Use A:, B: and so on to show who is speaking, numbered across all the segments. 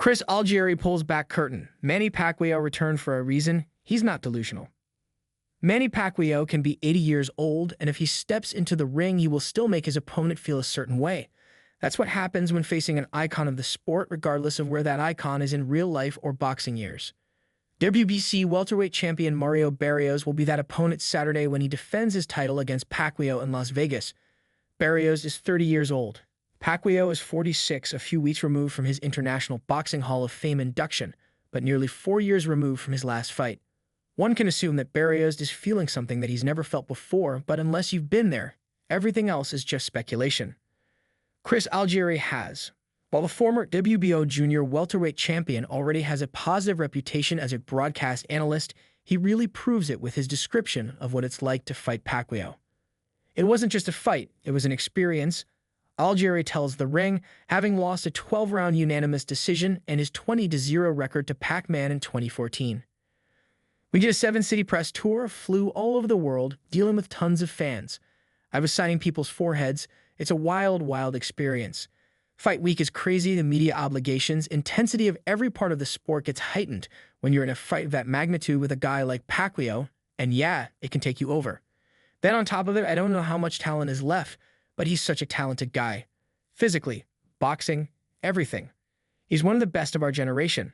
A: Chris Algieri pulls back curtain. Manny Pacquiao returned for a reason. He's not delusional. Manny Pacquiao can be 80 years old, and if he steps into the ring, he will still make his opponent feel a certain way. That's what happens when facing an icon of the sport, regardless of where that icon is in real life or boxing years. WBC welterweight champion Mario Barrios will be that opponent Saturday when he defends his title against Pacquiao in Las Vegas. Barrios is 30 years old. Pacquiao is 46, a few weeks removed from his International Boxing Hall of Fame induction, but nearly 4 years removed from his last fight. One can assume that Barrios is feeling something that he's never felt before, but unless you've been there, everything else is just speculation. Chris Algieri has. While the former WBO junior welterweight champion already has a positive reputation as a broadcast analyst, he really proves it with his description of what it's like to fight Pacquiao. It wasn't just a fight, it was an experience. Algieri tells The Ring, having lost a 12-round unanimous decision and his 20-0 record to Pac-Man in 2014. We did a 7-city press tour, flew all over the world, dealing with tons of fans. I was signing people's foreheads. It's a wild, wild experience. Fight week is crazy, the media obligations, intensity of every part of the sport gets heightened when you're in a fight of that magnitude with a guy like Pacquiao, and yeah, it can take you over. Then on top of it, I don't know how much talent is left, but he's such a talented guy. Physically, boxing, everything. He's one of the best of our generation.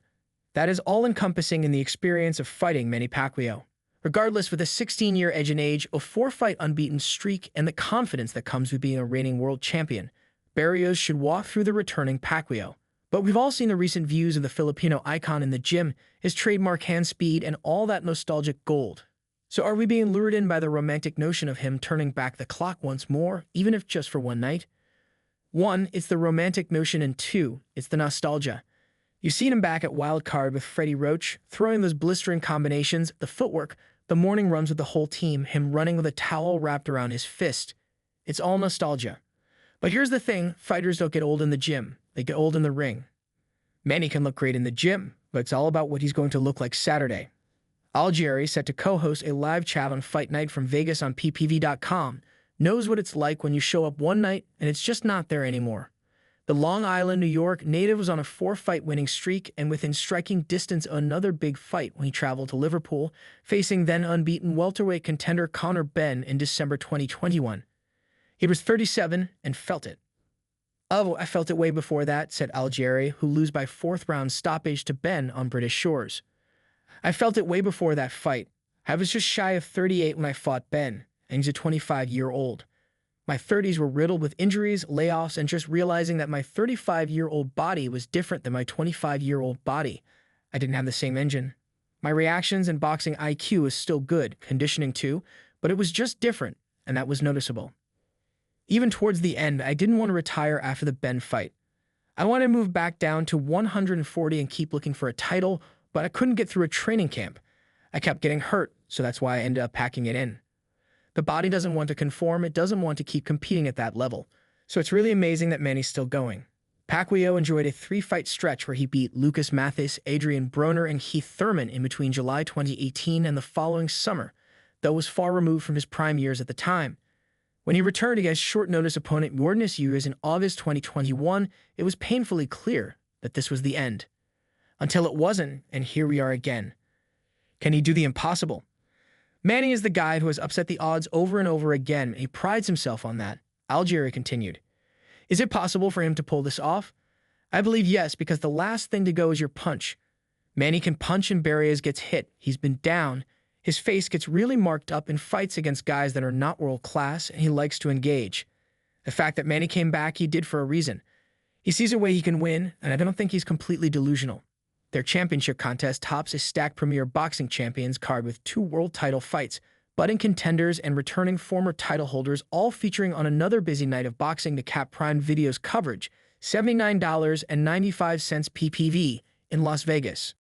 A: That is all-encompassing in the experience of fighting Manny Pacquiao. Regardless, with a 16-year edge in age, a 4-fight unbeaten streak, and the confidence that comes with being a reigning world champion, Barrios should walk through the returning Pacquiao. But we've all seen the recent views of the Filipino icon in the gym, his trademark hand speed, and all that nostalgic gold. So are we being lured in by the romantic notion of him turning back the clock once more, even if just for one night? 1, it's the romantic notion, and 2, it's the nostalgia. You've seen him back at Wild Card with Freddie Roach, throwing those blistering combinations, the footwork, the morning runs with the whole team, him running with a towel wrapped around his fist. It's all nostalgia. But here's the thing, fighters don't get old in the gym, they get old in the ring. Manny can look great in the gym, but it's all about what he's going to look like Saturday. Algieri, set to co-host a live chat on Fight Night from Vegas on ppv.com, knows what it's like when you show up one night and it's just not there anymore. The Long Island, New York native was on a 4-fight winning streak and within striking distance of another big fight when he traveled to Liverpool, facing then unbeaten welterweight contender Conor Benn in December 2021. He was 37 and felt it. "Oh, I felt it way before that," said Algieri, who lose by 4th-round stoppage to Benn on British shores. "I felt it way before that fight. I was just shy of 38 when I fought Benn, and he's a 25-year-old. My 30s were riddled with injuries, layoffs, and just realizing that my 35-year-old body was different than my 25-year-old body. I didn't have the same engine. My reactions and boxing IQ is still good, conditioning too, but it was just different, and that was noticeable. Even towards the end, I didn't want to retire after the Benn fight. I wanted to move back down to 140 and keep looking for a title, but I couldn't get through a training camp. I kept getting hurt, so that's why I ended up packing it in. The body doesn't want to conform, it doesn't want to keep competing at that level. So it's really amazing that Manny's still going." Pacquiao enjoyed a 3-fight stretch where he beat Lucas Mathis, Adrian Broner, and Keith Thurman in between July 2018 and the following summer, though was far removed from his prime years at the time. When he returned against short-notice opponent Jordanis Ugas in August 2021, it was painfully clear that this was the end. Until it wasn't, and here we are again. Can he do the impossible? Manny is the guy who has upset the odds over and over again, and he prides himself on that. Algieri continued. Is it possible for him to pull this off? I believe yes, because the last thing to go is your punch. Manny can punch and Barrios gets hit. He's been down. His face gets really marked up in fights against guys that are not world class, and he likes to engage. The fact that Manny came back, he did for a reason. He sees a way he can win, and I don't think he's completely delusional. Their championship contest tops a stacked premier boxing champions card with 2 world title fights, budding contenders and returning former title holders, all featuring on another busy night of boxing to cap Prime Video's coverage, $79.95 PPV in Las Vegas.